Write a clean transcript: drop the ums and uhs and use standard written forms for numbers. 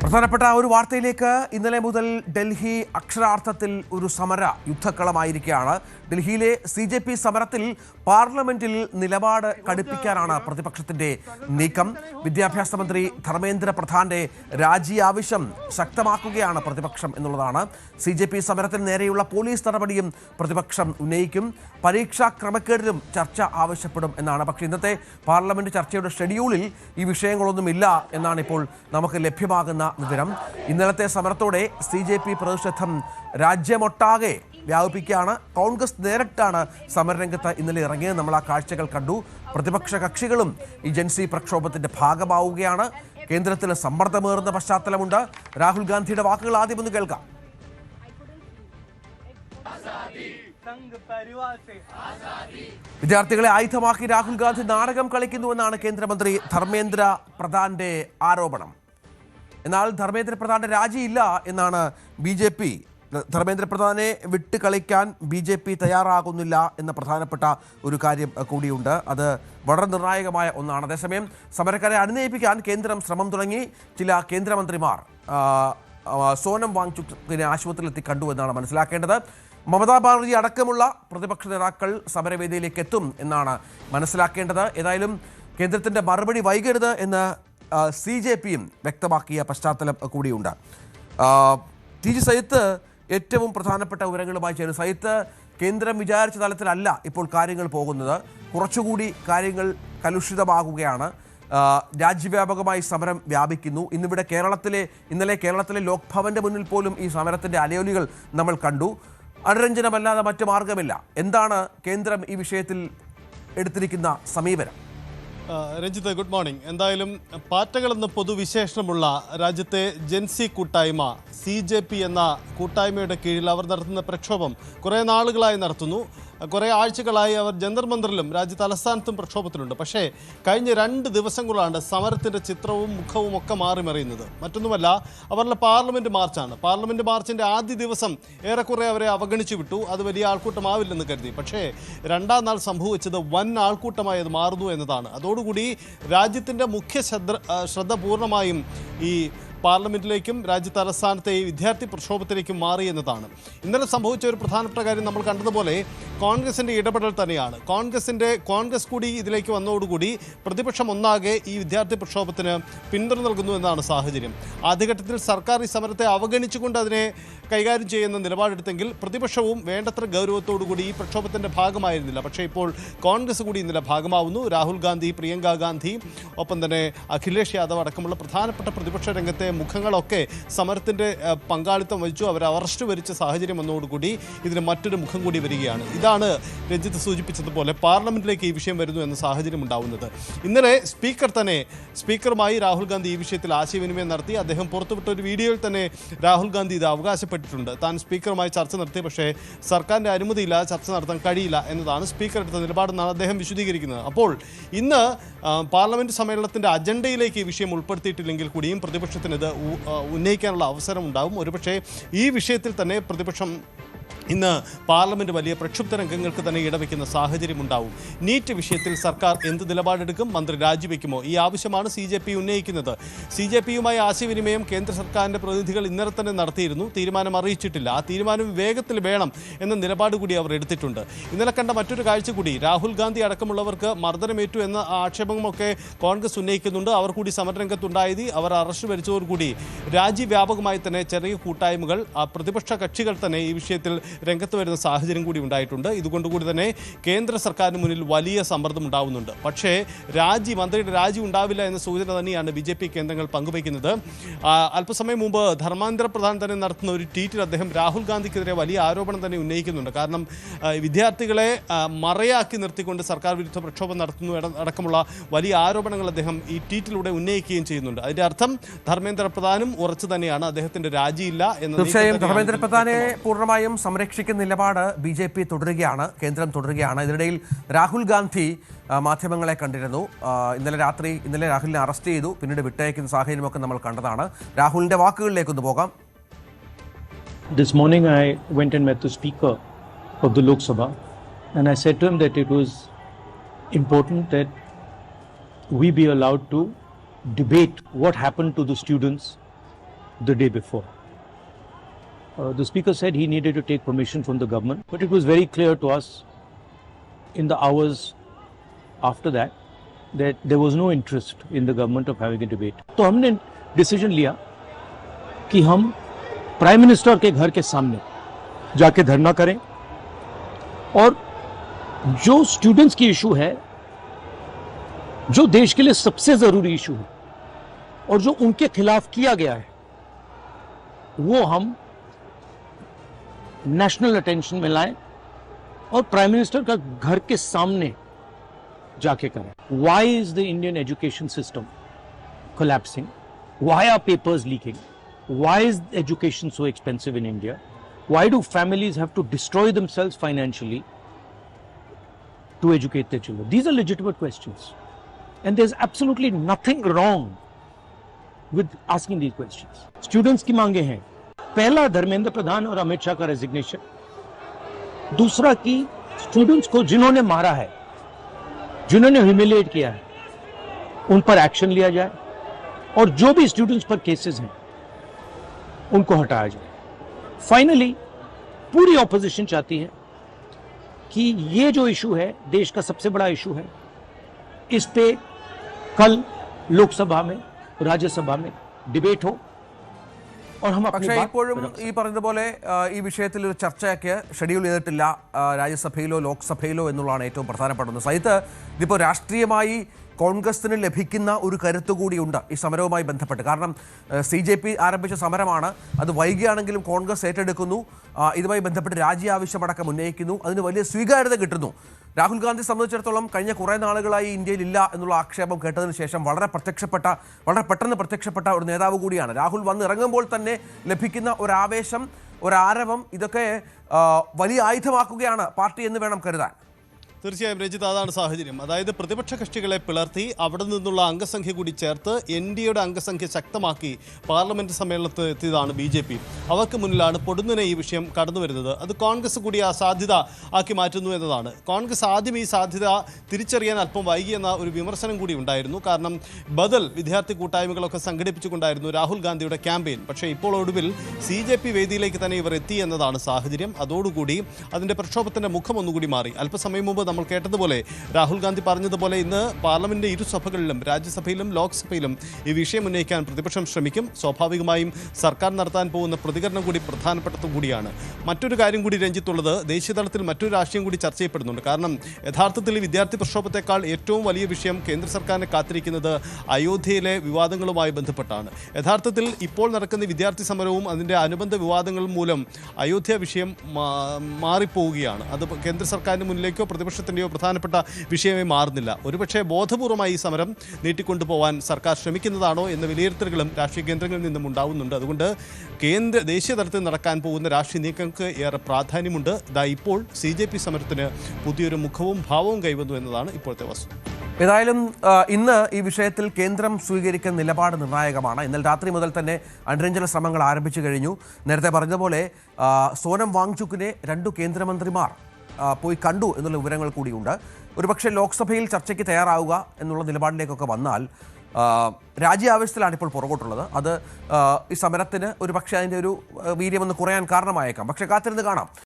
പ്രധാനപ്പെട്ട ഒരു വാർത്തയിലേക്ക്. ഇന്നലെ മുതൽ ഡൽഹി അക്ഷരാർത്ഥത്തിൽ ഒരു സമര യുദ്ധക്കളമായിരിക്കുകയാണ്. ഡൽഹിയിലെ CJP സമരത്തിൽ പാർലമെന്റിൽ നിലപാട് കടുപ്പിക്കാനാണ് പ്രതിപക്ഷത്തിന്റെ നീക്കം. വിദ്യാഭ്യാസ മന്ത്രി ധർമ്മേന്ദ്ര പ്രധാന്റെ രാജി ആവശ്യം ശക്തമാക്കുകയാണ് പ്രതിപക്ഷം എന്നുള്ളതാണ്. CJP സമരത്തിന് നേരെയുള്ള പോലീസ് നടപടിയും പ്രതിപക്ഷം ഉന്നയിക്കും. പരീക്ഷാ ക്രമക്കേടിലും ചർച്ച ആവശ്യപ്പെടും എന്നാണ്. പക്ഷേ ഇന്നത്തെ പാർലമെന്റ് ചർച്ചയുടെ ഷെഡ്യൂളിൽ ഈ വിഷയങ്ങളൊന്നുമില്ല എന്നാണ് ഇപ്പോൾ നമുക്ക് ലഭ്യമാകുന്ന വിവരം. ഇന്നലത്തെ സമരത്തോടെ CJP പ്രതിഷേധം രാജ്യമൊട്ടാകെ വ്യാപിപ്പിക്കുകയാണ്. കോൺഗ്രസ് നേരിട്ടാണ് സമരരംഗത്ത് ഇന്നലെ ഇറങ്ങിയത്. നമ്മൾ ആ കാഴ്ചകൾ കണ്ടു. പ്രതിപക്ഷ കക്ഷികളും ഈ ജൻസി പ്രക്ഷോഭത്തിന്റെ ഭാഗമാവുകയാണ്. കേന്ദ്രത്തിന് സമ്മർദ്ദമേറുന്ന പശ്ചാത്തലമുണ്ട്. രാഹുൽ ഗാന്ധിയുടെ വാക്കുകൾ ആദ്യം ഒന്ന് കേൾക്കാം. വിദ്യാർത്ഥികളെ ആയുധമാക്കി രാഹുൽ ഗാന്ധി നാടകം കളിക്കുന്നുവെന്നാണ് കേന്ദ്രമന്ത്രി ധർമ്മേന്ദ്ര പ്രധാന്റെ ആരോപണം. എന്നാൽ ധർമ്മേന്ദ്ര പ്രധാന്റെ രാജിയില്ല എന്നാണ് BJP. ധർമ്മേന്ദ്ര പ്രധാനെ വിട്ട് കളിക്കാൻ BJP തയ്യാറാകുന്നില്ല എന്ന പ്രധാനപ്പെട്ട ഒരു കാര്യം കൂടിയുണ്ട്. അത് വളരെ നിർണായകമായ ഒന്നാണ്. അതേസമയം സമരക്കാരെ അനുനയിപ്പിക്കാൻ കേന്ദ്രം ശ്രമം തുടങ്ങി. ചില കേന്ദ്രമന്ത്രിമാർ സോനം വാങ്ചുക്കിനെ ആശുപത്രിയിലെത്തി കണ്ടു എന്നാണ് മനസ്സിലാക്കേണ്ടത്. മമതാ ബാനർജി അടക്കമുള്ള പ്രതിപക്ഷ നേതാക്കൾ സമരവേദിയിലേക്ക് എത്തും എന്നാണ് മനസ്സിലാക്കേണ്ടത്. ഏതായാലും കേന്ദ്രത്തിൻ്റെ മറുപടി വൈകരുത് എന്ന് CJPയും വ്യക്തമാക്കിയ പശ്ചാത്തലം കൂടിയുണ്ട്. TG സയ്യിദ് ഏറ്റവും പ്രധാനപ്പെട്ട വിവരങ്ങളുമായി ചേരും. സയ്യിദ്, കേന്ദ്രം വിചാരിച്ച തലത്തിലല്ല ഇപ്പോൾ കാര്യങ്ങൾ പോകുന്നത്. കുറച്ചുകൂടി കാര്യങ്ങൾ കലുഷിതമാകുകയാണ്. രാജ്യവ്യാപകമായി സമരം വ്യാപിക്കുന്നു. ഇന്നലെ കേരളത്തിലെ ലോക് ഭവന്റെ മുന്നിൽ പോലും ഈ സമരത്തിൻ്റെ അലയൊലികൾ നമ്മൾ കണ്ടു. അനുരഞ്ജനമല്ലാതെ മറ്റു മാർഗമില്ല. എന്താണ് കേന്ദ്രം ഈ വിഷയത്തിൽ എടുത്തിരിക്കുന്ന സമീപനം? Ranjith, good morning. എന്തായാലും പാറ്റകളെന്ന് പൊതുവിശേഷണമുള്ള രാജ്യത്തെ ജൻസി കൂട്ടായ്മ CJP എന്ന കൂട്ടായ്മയുടെ കീഴിൽ അവർ നടത്തുന്ന പ്രക്ഷോഭം കുറേ നാളുകളായി നടത്തുന്നു. കുറേ ആഴ്ചകളായി അവർ ജന്തർ മന്ദറിലും രാജ്യ തലസ്ഥാനത്തും പ്രക്ഷോഭത്തിലുണ്ട്. പക്ഷേ കഴിഞ്ഞ 2 ദിവസങ്ങളാണ് സമരത്തിൻ്റെ ചിത്രവും മുഖവും ഒക്കെ മാറി മറിയുന്നത്. മറ്റൊന്നുമല്ല, അവരുടെ പാർലമെൻറ്റ് മാർച്ചാണ്. പാർലമെൻറ്റ് മാർച്ചിൻ്റെ ആദ്യ ദിവസം ഏറെക്കുറെ അവരെ അവഗണിച്ചു വിട്ടു. അത് വലിയ ആൾക്കൂട്ടമാവില്ലെന്ന് കരുതി. പക്ഷേ രണ്ടാം നാൾ സംഭവിച്ചത് വൻ ആൾക്കൂട്ടമായി അത് മാറുന്നു എന്നതാണ്. അതോടുകൂടി രാജ്യത്തിൻ്റെ മുഖ്യ ശ്രദ്ധ പൂർണ്ണമായും ഈ പാർലമെന്റിലേക്കും രാജ്യ തലസ്ഥാനത്തെ ഈ വിദ്യാർത്ഥി പ്രക്ഷോഭത്തിലേക്കും മാറി എന്നതാണ്. ഇന്നലെ സംഭവിച്ച ഒരു പ്രധാനപ്പെട്ട കാര്യം നമ്മൾ കണ്ടതുപോലെ കോൺഗ്രസിൻ്റെ ഇടപെടൽ തന്നെയാണ്. കോൺഗ്രസ് കൂടി ഇതിലേക്ക് വന്നതോടുകൂടി പ്രതിപക്ഷം ഒന്നാകെ ഈ വിദ്യാർത്ഥി പ്രക്ഷോഭത്തിന് പിന്തുണ നൽകുന്നു എന്നതാണ് സാഹചര്യം. ആദ്യഘട്ടത്തിൽ സർക്കാർ ഈ സമരത്തെ അവഗണിച്ചുകൊണ്ട് അതിനെ കൈകാര്യം ചെയ്യുന്ന നിലപാടെടുത്തെങ്കിൽ പ്രതിപക്ഷവും വേണ്ടത്ര ഗൗരവത്തോടുകൂടി ഈ പ്രക്ഷോഭത്തിൻ്റെ ഭാഗമായിരുന്നില്ല. പക്ഷേ ഇപ്പോൾ കോൺഗ്രസ് കൂടി ഇന്നലെ ഭാഗമാവുന്നു. രാഹുൽ ഗാന്ധി, പ്രിയങ്ക ഗാന്ധി, ഒപ്പം തന്നെ അഖിലേഷ് യാദവ് അടക്കമുള്ള പ്രധാനപ്പെട്ട പ്രതിപക്ഷ രംഗത്തെ മുഖങ്ങളൊക്കെ സമരത്തിൻ്റെ പങ്കാളിത്തം വഹിച്ചു. അവർ അറസ്റ്റ് വരിച്ച സാഹചര്യം വന്നതോടുകൂടി ഇതിന് മറ്റൊരു മുഖം കൂടി വരികയാണ്. ഇതാണ് രഞ്ജിത്ത് സൂചിപ്പിച്ചതുപോലെ പാർലമെന്റിലേക്ക് ഈ വിഷയം വരുന്നു എന്ന സാഹചര്യം ഉണ്ടാവുന്നത്. ഇന്നലെ സ്പീക്കറുമായി രാഹുൽ ഗാന്ധി ഈ വിഷയത്തിൽ ആശയവിനിമയം നടത്തി. അദ്ദേഹം പുറത്തുവിട്ട ഒരു വീഡിയോയിൽ തന്നെ രാഹുൽ ഗാന്ധി ഇത് അവകാശപ്പെട്ടിട്ടുണ്ട്. താൻ സ്പീക്കറുമായി ചർച്ച നടത്തി, പക്ഷേ സർക്കാരിൻ്റെ അനുമതിയില്ലാതെ ചർച്ച നടത്താൻ കഴിയില്ല എന്നതാണ് സ്പീക്കർ എടുത്ത നിലപാടെന്നാണ് അദ്ദേഹം വിശദീകരിക്കുന്നത്. അപ്പോൾ ഇന്ന് പാർലമെന്റ് സമ്മേളനത്തിൻ്റെ അജണ്ടയിലേക്ക് ഈ വിഷയം ഉൾപ്പെടുത്തിയിട്ടില്ലെങ്കിൽ കൂടിയും പ്രതിപക്ഷത്തിന് ഇത് ഉന്നയിക്കാനുള്ള അവസരം ഉണ്ടാവും. ഒരുപക്ഷെ ഈ വിഷയത്തിൽ തന്നെ പ്രതിപക്ഷം ഇന്ന് പാർലമെന്റ് വലിയ പ്രക്ഷുബ്ധ രംഗങ്ങൾക്ക് തന്നെ ഇടവെക്കുന്ന സാഹചര്യം ഉണ്ടാവും. നീറ്റ് വിഷയത്തിൽ സർക്കാർ എന്ത് നിലപാടെടുക്കും? മന്ത്രി രാജിവെക്കുമോ? ഈ ആവശ്യമാണ് CJP ഉന്നയിക്കുന്നത്. CJPയുമായി ആശയവിനിമയം കേന്ദ്ര സർക്കാരിൻ്റെ പ്രതിനിധികൾ ഇന്നലെ തന്നെ നടത്തിയിരുന്നു. തീരുമാനം അറിയിച്ചിട്ടില്ല. ആ തീരുമാനം വേഗത്തിൽ വേണം എന്ന നിലപാട് കൂടി അവർ എടുത്തിട്ടുണ്ട്. ഇന്നലെ കണ്ട മറ്റൊരു കാഴ്ച കൂടി, രാഹുൽ ഗാന്ധി അടക്കമുള്ളവർക്ക് മർദ്ദനമേറ്റു എന്ന ആക്ഷേപമൊക്കെ കോൺഗ്രസ് ഉന്നയിക്കുന്നുണ്ട്. അവർ കൂടി സമരരംഗത്തുണ്ടായത്. അവർ അറസ്റ്റ് വരിച്ചതോടുകൂടി രാജ്യവ്യാപകമായി തന്നെ ചെറിയ കൂട്ടായ്മകൾ, പ്രതിപക്ഷ കക്ഷികൾ തന്നെ ഈ വിഷയത്തിൽ രംഗത്ത് വരുന്ന സാഹചര്യം കൂടി ഉണ്ടായിട്ടുണ്ട്. ഇതുകൊണ്ടുകൂടി തന്നെ കേന്ദ്ര സർക്കാരിന് മുന്നിൽ വലിയ സമ്മർദ്ദം ഉണ്ടാവുന്നുണ്ട്. പക്ഷേ മന്ത്രിയുടെ രാജി ഉണ്ടാവില്ല എന്ന സൂചന തന്നെയാണ് BJP കേന്ദ്രങ്ങൾ പങ്കുവയ്ക്കുന്നത്. അല്പസമയം മുമ്പ് ധർമ്മേന്ദ്ര പ്രധാൻ തന്നെ നടത്തുന്ന ഒരു ട്വീറ്റിൽ അദ്ദേഹം രാഹുൽ ഗാന്ധിക്കെതിരെ വലിയ ആരോപണം തന്നെ ഉന്നയിക്കുന്നുണ്ട്. കാരണം വിദ്യാർത്ഥികളെ മറയാക്കി നിർത്തിക്കൊണ്ട് സർക്കാർ വിരുദ്ധ പ്രക്ഷോഭം നടത്തുന്നു അടക്കമുള്ള വലിയ ആരോപണങ്ങൾ അദ്ദേഹം ഈ ട്വീറ്റിലൂടെ ഉന്നയിക്കുകയും ചെയ്യുന്നുണ്ട്. അതിൻ്റെ അർത്ഥം ധർമ്മേന്ദ്ര പ്രധാനും ഉറച്ചു തന്നെയാണ്, അദ്ദേഹത്തിൻ്റെ രാജിയില്ല എന്ന്. തീർച്ചയായും ധർമ്മേന്ദ്ര പ്രധാനെ പൂർണ്ണമായും സംരക്ഷിക്കുന്ന നിലപാട് BJP തുടരുകയാണ്, കേന്ദ്രം തുടരുകയാണ്. ഇതിനിടയിൽ രാഹുൽ ഗാന്ധി മാധ്യമങ്ങളെ കണ്ടിരുന്നു. ഇന്നലെ രാഹുലിനെ അറസ്റ്റ് ചെയ്തു, പിന്നീട് വിട്ടയക്കുന്ന സാഹചര്യമൊക്കെ നമ്മൾ കണ്ടതാണ്. രാഹുലിന്റെ വാക്കുകളിലേക്കൊന്ന് പോകാം. This morning I went and met the Speaker of the Lok Sabha and I said to him that it was important that we be allowed to debate what happened to the students the day before. The speaker said he needed to take permission from the government, but it was very clear to us in the hours after that there was no interest in the government of having a debate. तो हमने decision लिया कि हम prime minister के घर के सामने जाके धरना करें और जो स्टूडेंट्स की इशू है, जो देश के लिए सबसे जरूरी इशू है और जो उनके खिलाफ किया गया है, वो हम नेशनल अटेंशन में लाएं और प्राइम मिनिस्टर का घर के सामने जाके करें. Why is the Indian education system collapsing? Why are papers leaking? Why is education so expensive in India? Why do families have to destroy themselves financially to educate their children? These are legitimate questions. And there's absolutely nothing wrong with asking these questions. Students की मांगे हैं, पहला धर्मेंद्र प्रधान और अमित शाह का resignation, दूसरा कि students को जिन्होंने मारा है, जिन्होंने ह्यूमिलिएट किया है, उन पर एक्शन लिया जाए और जो भी स्टूडेंट्स पर केसेस हैं उनको हटाया जाए. फाइनली पूरी ऑपोजिशन चाहती है कि ये जो इशू है, देश का सबसे बड़ा इशू है, इस पे कल लोकसभा में, राज्यसभा में डिबेट हो और हम अपनी പക്ഷേ बात ഇപ്പോഴും रख ഈ പറഞ്ഞതുപോലെ ഈ വിഷയത്തിൽ ഒരു ചർച്ചയ്ക്ക് ഷെഡ്യൂൾ ചെയ്തിട്ടില്ല രാജ്യസഭയിലോ ലോക്സഭയിലോ എന്നുള്ളതാണ് ഏറ്റവും പ്രധാനപ്പെടുന്നത്. സഹിത്ത് ഇതിപ്പോൾ രാഷ്ട്രീയമായി കോൺഗ്രസിന് ലഭിക്കുന്ന ഒരു കരുത്ത് കൂടിയുണ്ട് ഈ സമരവുമായി ബന്ധപ്പെട്ട്. കാരണം CJP ആരംഭിച്ച സമരമാണ്, അത് വൈകിയാണെങ്കിലും കോൺഗ്രസ് ഏറ്റെടുക്കുന്നു, ഇതുമായി ബന്ധപ്പെട്ട് രാജി ആവശ്യമടക്കം ഉന്നയിക്കുന്നു, അതിന് വലിയ സ്വീകാര്യത കിട്ടുന്നു. രാഹുൽ ഗാന്ധി സംബന്ധിച്ചിടത്തോളം കഴിഞ്ഞ കുറേ നാളുകളായി ഇന്ത്യയിൽ ഇല്ല എന്നുള്ള ആക്ഷേപം കേട്ടതിന് ശേഷം വളരെ പെട്ടെന്ന് പ്രത്യക്ഷപ്പെട്ട ഒരു നേതാവ് കൂടിയാണ്. രാഹുൽ വന്നിറങ്ങുമ്പോൾ തന്നെ ലഭിക്കുന്ന ഒരു ആവേശം, ഒരാരവം, ഇതൊക്കെ വലിയ ആയുധമാക്കുകയാണ് പാർട്ടി എന്ന് വേണം കരുതാൻ. തീർച്ചയായും രഞ്ജിത്ത്, അതാണ് സാഹചര്യം. അതായത് പ്രതിപക്ഷ കക്ഷികളെ പിളർത്തി അവിടെ നിന്നുള്ള അംഗസംഖ്യ കൂടി ചേർത്ത് NDA അംഗസംഖ്യ ശക്തമാക്കി പാർലമെന്റ് സമ്മേളനത്തിൽ എത്തിയതാണ് BJP. അവർക്ക് മുന്നിലാണ് പൊടുന്നനെ ഈ വിഷയം കടന്നു വരുന്നത്. അത് കോൺഗ്രസ് കൂടി ആ സാധ്യത ആക്കി മാറ്റുന്നു എന്നതാണ്. കോൺഗ്രസ് ആദ്യം ഈ സാധ്യത തിരിച്ചറിയാൻ അല്പം വൈകിയെന്ന ഒരു വിമർശനം കൂടി ഉണ്ടായിരുന്നു. കാരണം ബദൽ വിദ്യാർത്ഥി കൂട്ടായ്മകളൊക്കെ സംഘടിപ്പിച്ചുകൊണ്ടായിരുന്നു രാഹുൽ ഗാന്ധിയുടെ ക്യാമ്പയിൻ. പക്ഷേ ഇപ്പോൾ ഒടുവിൽ CJP വേദിയിലേക്ക് തന്നെ ഇവർ എത്തി എന്നതാണ് സാഹചര്യം. അതോടുകൂടി അതിൻ്റെ പ്രക്ഷോഭത്തിൻ്റെ മുഖം ഒന്നുകൂടി മാറി. അല്പസമയം മുമ്പ് നമ്മൾ കേട്ടതുപോലെ രാഹുൽ ഗാന്ധി പറഞ്ഞതുപോലെ ഇന്ന് പാർലമെന്റ് ഇരുസഭകളിലും രാജ്യസഭയിലും ലോക്സഭയിലും ഈ വിഷയം ഉന്നയിക്കാൻ പ്രതിപക്ഷം ശ്രമിക്കും. സ്വാഭാവികമായും സർക്കാർ നടത്താൻ പോകുന്ന പ്രതികരണം കൂടി പ്രധാനപ്പെട്ടതും കൂടിയാണ്. മറ്റൊരു കാര്യം കൂടി രഞ്ജിത്തുള്ളത്, ദേശീയതലത്തിൽ മറ്റൊരു രാഷ്ട്രീയം കൂടി ചർച്ച ചെയ്യപ്പെടുന്നുണ്ട്. കാരണം യഥാർത്ഥത്തിൽ വിദ്യാർത്ഥി പ്രക്ഷോഭത്തെക്കാൾ ഏറ്റവും വലിയ വിഷയം കേന്ദ്ര സർക്കാരിനെ കാത്തിരിക്കുന്നത് അയോധ്യയിലെ വിവാദങ്ങളുമായി ബന്ധപ്പെട്ടാണ്. യഥാർത്ഥത്തിൽ ഇപ്പോൾ നടക്കുന്ന വിദ്യാർത്ഥി സമരവും അതിൻ്റെ അനുബന്ധ വിവാദങ്ങളും മൂലം അയോധ്യ വിഷയം മാറിപ്പോവുകയാണ്. അത് കേന്ദ്ര സർക്കാരിന് മുന്നിലേക്കോ പ്രതിപക്ഷത്തിൻ്റെയോ പ്രധാനപ്പെട്ട വിഷയമേ മാറുന്നില്ല. ഒരുപക്ഷെ ബോധപൂർവമായി ഈ സമരം നീട്ടിക്കൊണ്ടുപോകാൻ സർക്കാർ ശ്രമിക്കുന്നതാണോ എന്ന വിലയിരുത്തലുകളും രാഷ്ട്രീയ കേന്ദ്രങ്ങളിൽ നിന്നും ഉണ്ടാവുന്നുണ്ട്. അതുകൊണ്ട് ദേശീയ തലത്തിൽ നടക്കാൻ പോകുന്ന രാഷ്ട്രീയ നീക്കങ്ങൾക്ക് ഏറെ പ്രാധാന്യമുണ്ട്. ഇപ്പോൾ CJP സമരത്തിന് പുതിയൊരു മുഖവും ഭാവവും കൈവന്നു എന്നതാണ് ഇപ്പോഴത്തെ വസ്തുത. ഏതായാലും ഇന്ന് ഈ വിഷയത്തിൽ കേന്ദ്രം സ്വീകരിക്കുന്ന നിലപാട് നിർണായകമാണ്. ഇന്നലെ രാത്രി മുതൽ തന്നെ അനുരഞ്ജന ശ്രമങ്ങൾ ആരംഭിച്ചു കഴിഞ്ഞു. നേരത്തെ പറഞ്ഞതുപോലെ സോനം വാങ്ചുക്കിനെ 2 കേന്ദ്രമന്ത്രിമാർ പോയി കണ്ടു എന്നുള്ള വിവരങ്ങൾ കൂടിയുണ്ട്. ഒരുപക്ഷെ ലോക്സഭയിൽ ചർച്ചയ്ക്ക് തയ്യാറാവുക എന്നുള്ള നിലപാടിലേക്കൊക്കെ വന്നാൽ രാജി ആവശ്യത്തിലാണ് ഇപ്പോൾ പുറകോട്ടുള്ളത്. അത് ഈ സമരത്തിന് ഒരുപക്ഷെ അതിൻ്റെ ഒരു വീര്യമൊന്ന് കുറയാൻ കാരണമായേക്കാം. പക്ഷേ കാത്തിരുന്ന് കാണാം.